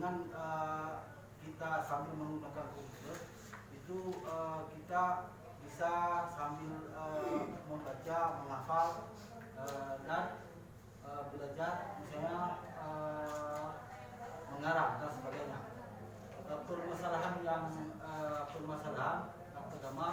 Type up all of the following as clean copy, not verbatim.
dengan kita sambil menggunakan komputer itu kita bisa sambil membaca, menghafal dan belajar misalnya mengarang dan sebagainya. Permasalahan yang pertama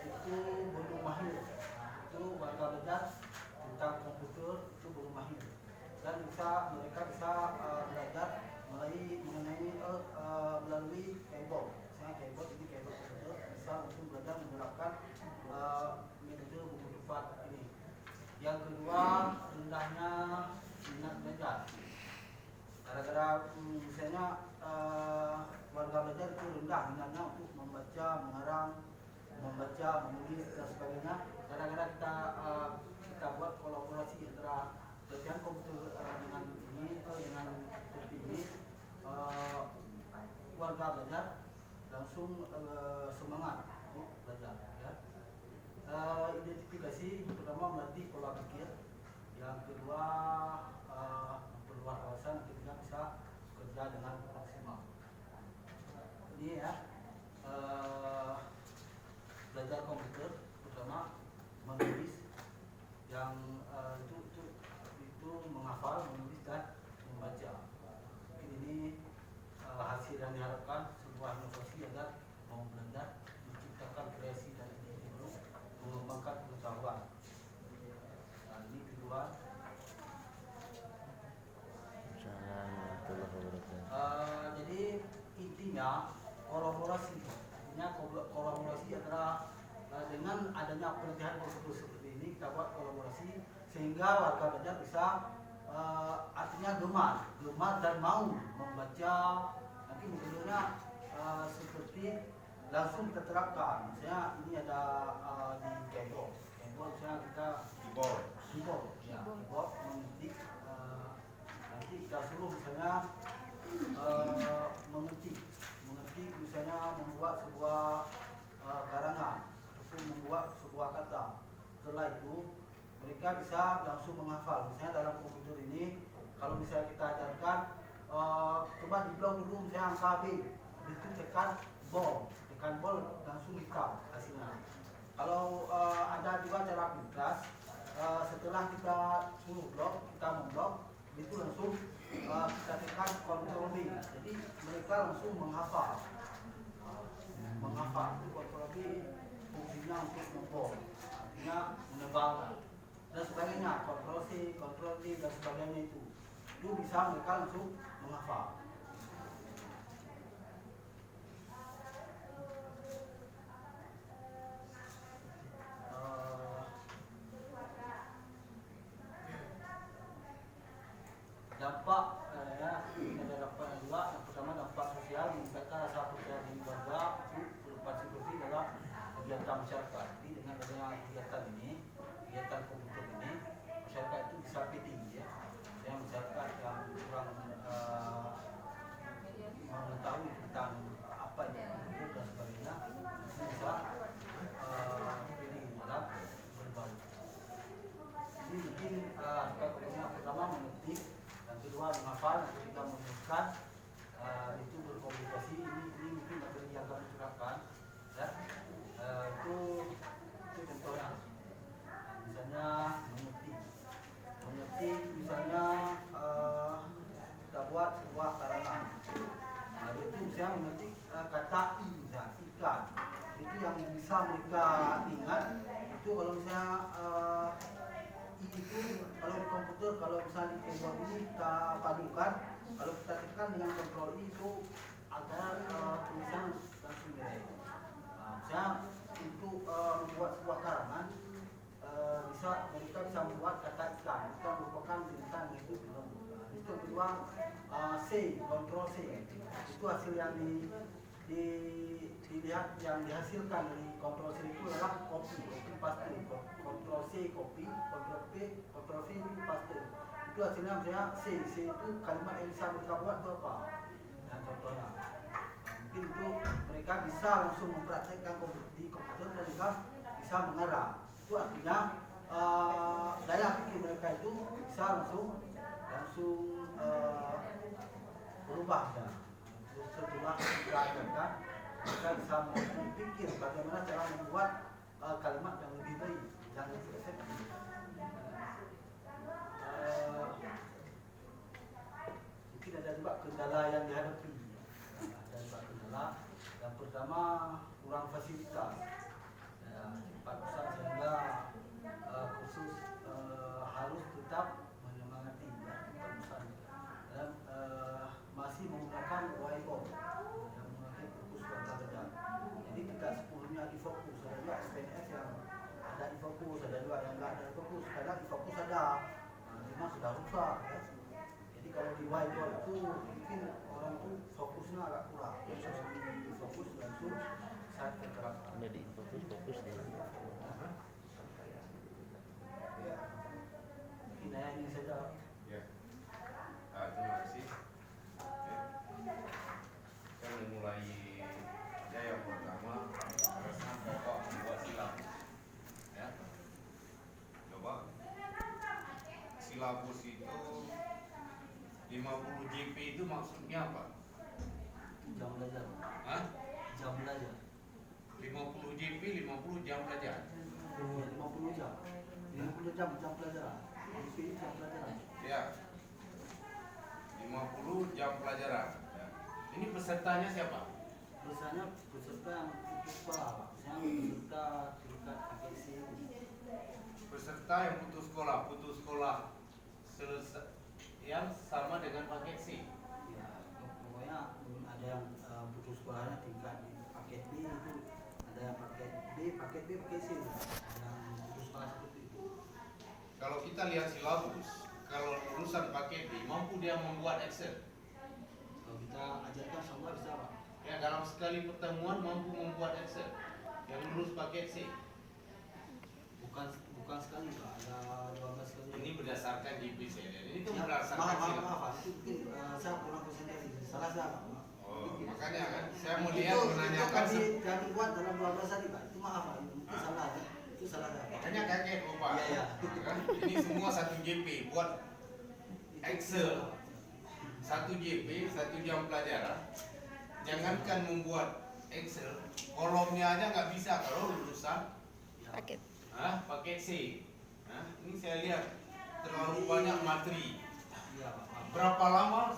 itu belum mahir. Itu warga belajar tentang komputer itu belum mahir dan mereka bisa belajar melalui keyboard. Misalnya keyboard ini keyboard komputer bisa untuk belajar menerapkan metode buku cepat ini. Yang kedua, rendahnya minat belajar. Gara-gara misalnya warga belajar itu rendah minatnya untuk membaca, mengarang, membaca, menulis dan sebagainya. Gara-gara kita buat kolaborasi antara pelatihan komputer dengan seperti ini, warga belajar langsung semangat untuk belajar. Ya. Identifikasi pertama melatih pola pikir, yang kedua memperluas wawasan, ketiga bisa bekerja dengan maksimal. Ini ya belajar komputer pertama menulis, yang itu menghafal, menulis dan membaca. Mungkin ini hasil yang diharapkan sebuah inovasi agar mau belajar, menciptakan kreasi dan ide baru, mengembangkan pengetahuan. Nah, ini kedua. Jadi intinya kolaborasi. Kolaborasi adalah dengan adanya pelatihan komputer seperti ini kita buat kolaborasi sehingga warga belajar bisa artinya gemar dan mau membaca. Nanti metodenya seperti langsung kita terapkan. Misalnya ini ada di keyboard misalnya kita keyboard mengetik. Nanti kita suruh misalnya mengetik misalnya membuat sebuah karangan ataupun membuat sebuah kata. Setelah itu mereka bisa langsung menghafal. Misalnya dalam komputer ini kalau misalnya kita ajarkan coba di blok dulu misalnya angka B, itu tekan bol langsung hitam hasilnya. Kalau ada juga cara pintas, setelah kita suruh blok, kita memblok itu langsung kita tekan Ctrl D. Jadi mereka langsung menghafal. Itu Ctrl D fungsinya untuk membol, artinya menebal dan sebagainya. Ctrl C, Ctrl D dan sebagainya itu bisa mereka langsung menghafal. Dampak ini ada dampak yang dua. Yang pertama dampak sosial, meningkatkan rasa percaya diri warga untuk berpartisipasi dalam kegiatan masyarakat. Jadi dengan adanya kegiatan komputer ini, masyarakat itu bisa tinggi ya. Yang masyarakat yang kurang mengetahui tentang apa yang komputer dan sebagainya bisa pilih dalam berbau. Jadi mungkin aspek pertama mengetik, yang kedua menghafal, yang ketiga menuliskan, itu berkomunikasi. Ini mungkin materi yang kami terapkan ya. Itu contohnya. Misalnya mengetik misalnya kita buat sebuah karangan. Itu misalnya mengetik kata ikan. Itu yang bisa mereka ingat. Itu kalau misalnya itu kalau di komputer, kalau misalnya di keyboard ini kita padukan, kalau kita tekan dengan kontrol itu agar tulisan langsung direct. Misalnya untuk membuat sebuah karangan, mereka bisa membuat kata ikan. Itu merupakan binatang yang hidup di laut. Itu kedua kontrol C. Itu hasil yang dilihat yang dihasilkan dari kontrol C itu adalah copy paste. Kontrol C copy, kontrol P, kontrol V itu paste. Itu hasilnya misalnya C itu kalimat yang bisa mereka buat itu apa? Nah, contohnya. Mungkin itu mereka bisa langsung mempraktekkan di komputer dan juga bisa mengarang. Itu artinya daya pikir mereka itu bisa langsung berubah ya. Setelah diajarkan, kita bisa berpikir bagaimana cara membuat kalimat yang lebih baik, yang lebih efektif. Mungkin ada juga kendala yang dihadapi. Ada juga kendala. Yang pertama, kurang fasilitas. Ya, cepat besar sehingga khusus harus tetap menyemangati ya, cepat besar. Dan masih menggunakan whiteboard yang menggunakan fokus warga beda. Jadi tidak sepenuhnya difokus. Ada juga SPNS yang ada difokus, ada juga yang tidak ada difokus. Kadang difokus ada, cuma sudah rusak. Ya. Jadi kalau di whiteboard itu mungkin orang itu fokusnya agak kurang. Jadi difokus langsung saat terterapkan. Jadi fokus deh. Ya. Mungkin ini saja. Ya. Terima kasih. Saya memulai yang pertama resah pokok membuat silabus. Ya. Coba silabus itu 50 JP itu maksudnya apa? Jam belajar. Hah? Jam belajar. 50 JP 50 jam belajar. 50 jam. 50 jam pelajaran. Itu jam pelajaran. Ya. 50 jam pelajaran. Ya. Ini pesertanya siapa? Biasanya peserta yang putus sekolah, Pak. Misalnya peserta tingkat AKC. Peserta yang putus sekolah selesai yang sama dengan paket C. Ya, pokoknya ada yang putus sekolahnya tingkat di paket B itu, ada yang paket B, paket C. Ada yang putus sekolah seperti itu. Kalau kita lihat silabus, kalau lulusan paket B mampu dia membuat Excel. Kalau kita ajarkan semua bisa, Pak. Ya, dalam sekali pertemuan mampu membuat Excel. Yang lulus paket C. Bukan sekali, Pak. Ada 12 kali. Ini berdasarkan GPC. Ini kan Ya, berdasarkan silabus. maaf, itu mungkin saya kurang konsentrasi. Salah saya, Pak. Oh, makanya kan saya melihat menanyakan Itu kami buat dalam 12 hari, Pak. Itu maaf, Pak. Mungkin salah ya. Itu salah saya, Pak. makanya kaget Bapak. Iya. Kan? Ini semua 1 JP buat Excel. 1 JP, 1 jam pelajaran. Jangankan membuat Excel, kolomnya aja nggak bisa kalau lulusan Paket. paket C. Ini saya lihat terlalu banyak materi. Iya, Pak. Berapa lama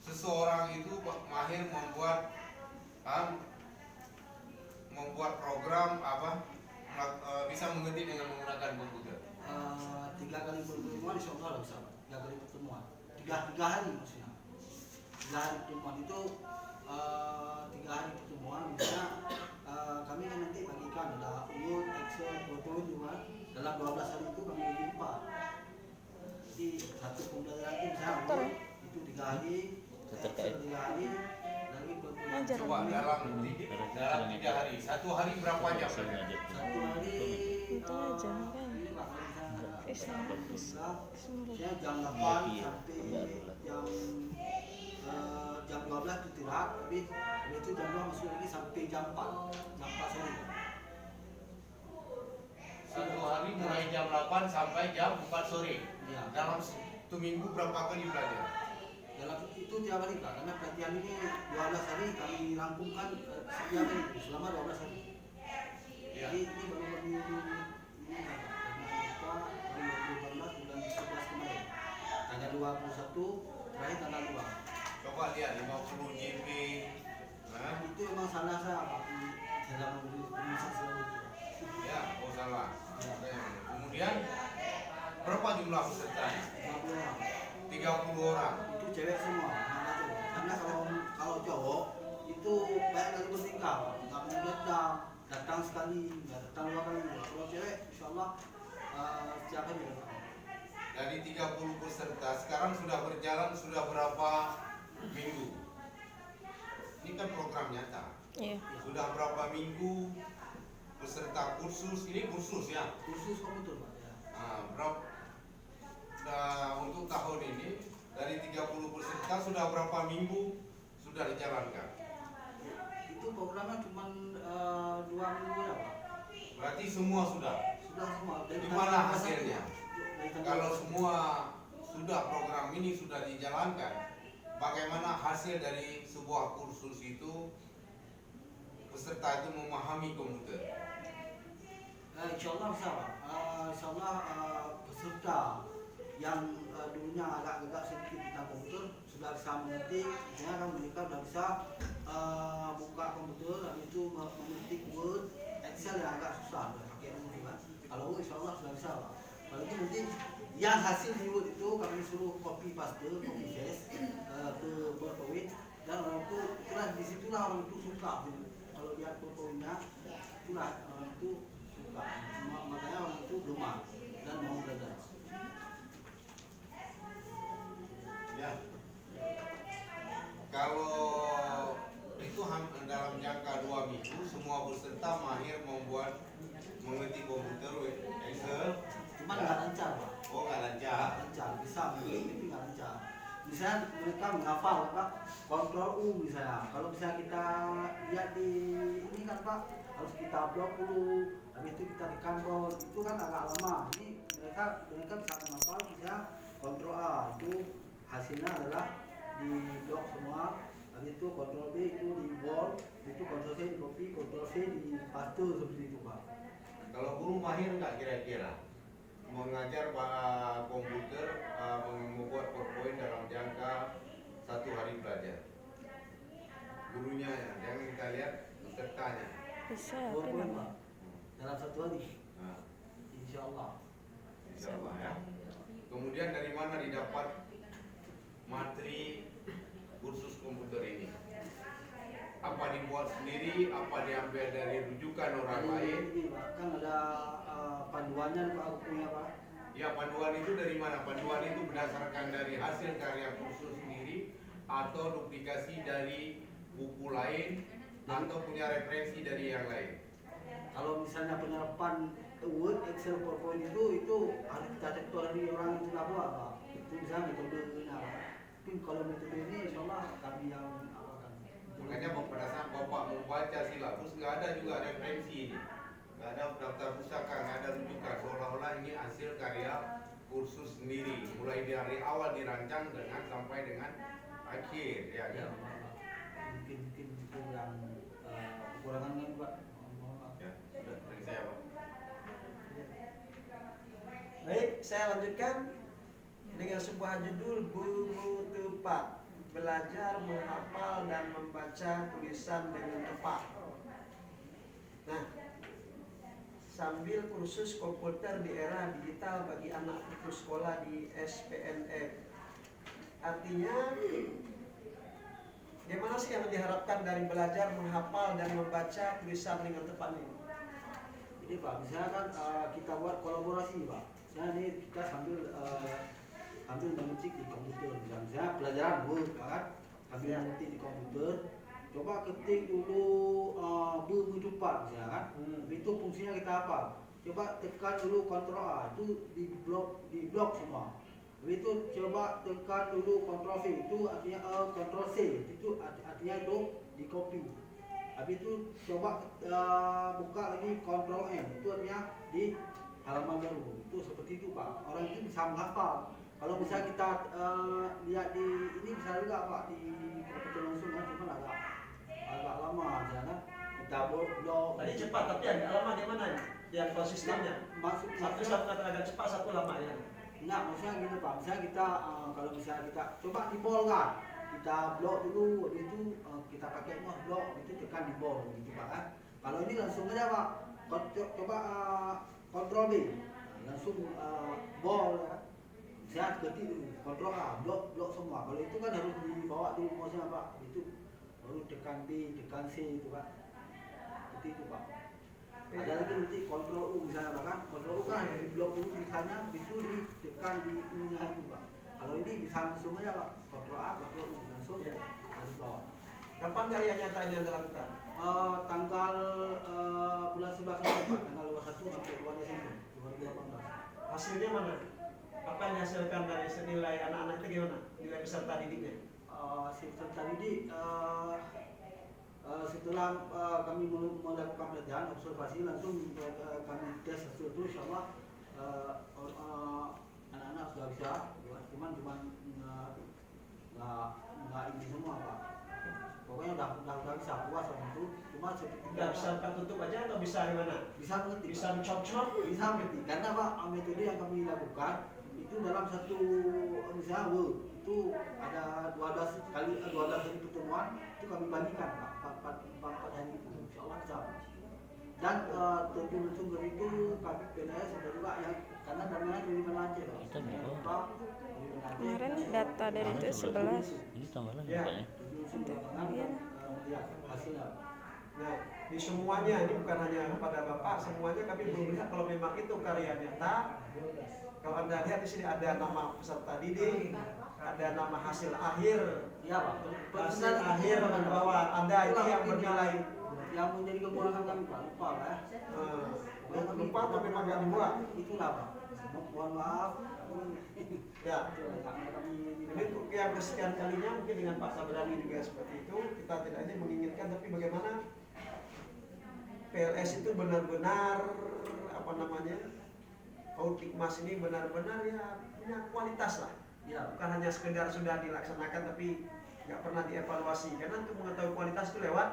seseorang itu mahir membuat program bisa mengetik dengan menggunakan komputer? 3 kali pertemuan insya Allah bisa, Pak. 3 kali pertemuan. 3 hari maksudnya. 3 hari pertemuan itu 3 hari pertemuan misalnya kami kan nanti bagikan ada Word, Excel, PowerPoint juga. Dalam 12 hari itu kami bagi 4. Jadi satu pembelajaran itu misalnya Word itu 3 hari, Excel 3 hari, lagi PowerPoint. Ajar. Coba dalam 3 hari. 1 hari berapa jam? 1 hari Itu aja kan. ini Pak, misalnya Islam. saya jam 8 sampai jam 12 itu istirahat, habis itu jam 2 masuk lagi sampai jam 4 sore. 1 hari mulai jam 8 sampai jam 4 sore. Iya. Dalam 1 minggu berapa kali belajar? Dalam itu tiap hari, Pak, karena pelatihan ini 12 hari kami rampungkan setiap hari selama 12 hari. Ya. Jadi ini baru kami ini Pak, karena lupa 2018 bulan 11 kemarin. Tanggal 21 terakhir tanggal 2. Coba lihat 50 JP. Itu memang salah saya, Pak, di dalam penulisan selalu itu. Ya, oh salah. Kemudian berapa jumlah pesertanya? 50 orang. 30 orang. Itu cewek semua, anak cowok. Karena kalau cowok itu banyak kali bertingkah, Pak. Nggak pernah datang sekali, nggak datang 2 kali. Kalau cewek, insya Allah setiap hari datang. Dari 30 peserta sekarang sudah berjalan sudah berapa minggu? Ini kan program nyata. Iya. Sudah berapa minggu peserta kursus? Ini kursus ya. Khusus komputer, Pak. Ya. Untuk tahun ini dari 30 peserta sudah berapa minggu sudah dijalankan? Itu programnya cuma 2 minggu ya, Pak. Berarti semua sudah. Sudah semua. Dari Di tanggal mana 21. hasilnya? Dari tanggal Kalau 21. semua sudah program ini sudah dijalankan, bagaimana hasil dari sebuah kursus itu peserta itu memahami komputer. Insyaallah bisa Pak. Insyaallah peserta yang dulunya agak sedikit tentang komputer sudah bisa mengerti, misalnya kan mereka sudah bisa buka komputer, habis itu mengetik Word, Excel yang agak susah, pakai umum kan. Kalau Word insyaallah sudah bisa Pak. Kalau itu nanti yang hasil di Word itu kami suruh copy paste ke PowerPoint, dan orang itu itulah disitulah orang itu suka kalau lihat PowerPointnya, itulah orang itu suka, makanya orang itu gemar dan mau belajar. Ya. Kalau itu dalam jangka 2 minggu semua peserta mahir mengerti komputer Excel. Cuma nggak lancar Pak. Oh, nggak lancar. Nggak lancar, bisa mengerti tapi nggak lancar. Misalnya mereka menghafal Pak, kontrol U misalnya. Kalau bisa kita lihat di ini kan Pak, harus kita blok dulu, habis itu kita tekan bawah, itu kan agak lama. Ini mereka bisa menghafal, bisa kontrol A, itu hasilnya adalah di blok semua. Habis itu kontrol B itu di bold, itu kontrol C di copy, kontrol C di paste, seperti itu Pak. Kalau guru mahir nggak kira-kira mengajar komputer membuat PowerPoint dalam jangka 1 hari belajar? Gurunya ya, jangan kita lihat pesertanya. Bisa, PowerPoint tapi Pak, dalam 1 hari, Nah, insyaallah. insya Allah ya. Kemudian dari mana didapat materi kursus komputer ini? Apa dibuat sendiri? Apa diambil dari rujukan orang lain? Ini Pak, kan ada panduannya Pak, bukunya Pak. Ya, panduan itu dari mana? Panduan itu berdasarkan dari hasil karya kursus sendiri atau duplikasi dari buku lain atau punya referensi dari yang lain. Kalau misalnya penyerapan Word, Excel, PowerPoint itu harus kita cek dari orang yang sudah buat Pak. Itu bisa metodenya Pak. Tapi kalau metode ini insyaallah kami yang akan. Makanya pada saat Bapak membaca silabus nggak ada juga referensi ini, nggak ada daftar pustaka, nggak ada rujukan, seolah-olah ini hasil karya kursus sendiri, mulai dari awal dirancang dengan sampai dengan akhir, ya Ya, kan? mungkin itu yang kekurangannya Pak. Ya, sudah dari saya Pak. Baik, saya lanjutkan dengan sebuah judul Guru Tepat, belajar menghafal dan membaca tulisan dengan tepat. Nah, sambil kursus komputer di era digital bagi anak putus sekolah di SPNF. Artinya, gimana sih yang diharapkan dari belajar menghafal dan membaca tulisan dengan tepat ini? Jadi Pak, misalnya kan kita buat kolaborasi Pak. Misalnya ini kita sambil mengetik di komputer, misalnya pelajaran Word kan, sambil mengetik di komputer, coba ketik dulu berhidupan misalnya kan, itu fungsinya kita apa? Coba tekan dulu Ctrl A, itu di blok semua. Itu coba tekan dulu Ctrl V, itu artinya Ctrl C, itu artinya itu di copy. Habis itu coba buka lagi Ctrl M, itu artinya di halaman baru. Itu seperti itu Pak. Orang itu bisa menghafal. Kalau bisa kita lihat di ini bisa juga Pak di komputer langsung kan, cuma agak lama kan. Kita blok. Tadi cepat tapi agak lama gimana ya? Yang konsistenya. Satu agak cepat, satu lama ya. Enggak, maksudnya gini Pak. Misalnya kita kalau misalnya kita coba di bol kan. Kita blok dulu, habis itu kita pakai mouse blok, itu tekan di bol gitu Pak kan. Kalau ini langsung aja Pak. Coba Ctrl B. Langsung bol ya. Saya ketik dulu, Ctrl A, blok semua. Kalau itu kan harus dibawa dulu mouse-nya Pak. Itu baru tekan B, tekan C itu Pak. Seperti itu Pak. Ada lagi nanti Ctrl U misalnya Pak kan. Ctrl U kan di blok dulu tulisannya, itu ditekan di ininya itu Pak. Kalau ini bisa langsung aja Pak. Ctrl A, Ctrl U langsung harus bawa. Kapan karya nyata ini Anda lakukan? Tanggal bulan 11 Pak, tanggal 21 sampai 2 Desember 2018. Hasilnya mana? Apa yang dihasilkan dari senilai anak-anak itu gimana? Nilai peserta didiknya? Peserta didik setelah kami melakukan pelatihan observasi langsung kami tes hasil itu insyaallah anak-anak sudah bisa, cuman nggak pokoknya udah bisa puas sama itu. Cuma seperti Nggak bisa tutup aja atau bisa gimana? bisa mengerti, Bisa mencop-cop? bisa mengerti. Karena Pak, metode yang kami lakukan itu dalam satu misalnya itu ada 12 hari pertemuan itu kami bagikan Pak, 4 hari itu, insya Allah bisa. Dan tujuan sumber itu kami PNS ada juga yang karena dananya dari mana aja Pak. Itu berapa? Pak, Kemarin data dari itu 11. Ini tanggalan Ya. berapa ya? Lihat hasilnya. Nah, di semuanya ini bukan hanya kepada Bapak, semuanya kami belum lihat kalau memang itu karya nyata. Kalau Anda lihat di sini ada nama peserta didik, ada nama hasil akhir. Iya Pak. Hasil akhir bahwa Anda ini yang bernilai yang menjadi kekurangan kami Pak, lupa Pak ya. lupa atau memang nggak dibuat. Itulah Pak. Mohon maaf. Ya. Karena kami Ini untuk yang kesekian kalinya mungkin dengan Pak Sabrani juga seperti itu. Kita tidak ini menginginkan, tapi bagaimana PLS itu benar-benar apa namanya, Autikmas ini benar-benar ya punya kualitas lah. ya Bukan hanya sekedar sudah dilaksanakan tapi nggak pernah dievaluasi. Karena untuk mengetahui kualitas itu lewat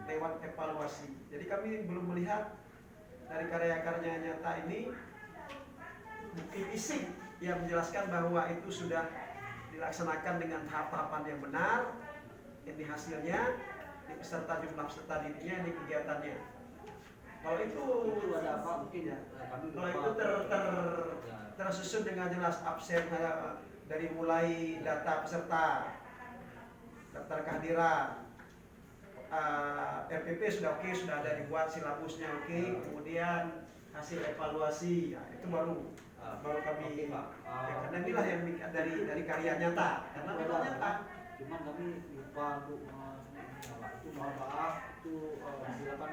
evaluasi. Jadi kami belum melihat dari karya-karya nyata ini bukti fisik yang menjelaskan bahwa itu sudah dilaksanakan dengan tahap-tahapan yang benar. Ini hasilnya, ini peserta, jumlah peserta didiknya, ini kegiatannya. Kalau itu ada apa mungkin ya kami kalau itu tersusun dengan jelas absen dari mulai data peserta, daftar kehadiran, RPP sudah oke, sudah ada dibuat silabusnya oke, kemudian hasil evaluasi, ya, itu baru kami ya, karena inilah yang dari karya nyata, karena memang nyata. cuman kami lupa untuk itu mohon maaf itu silakan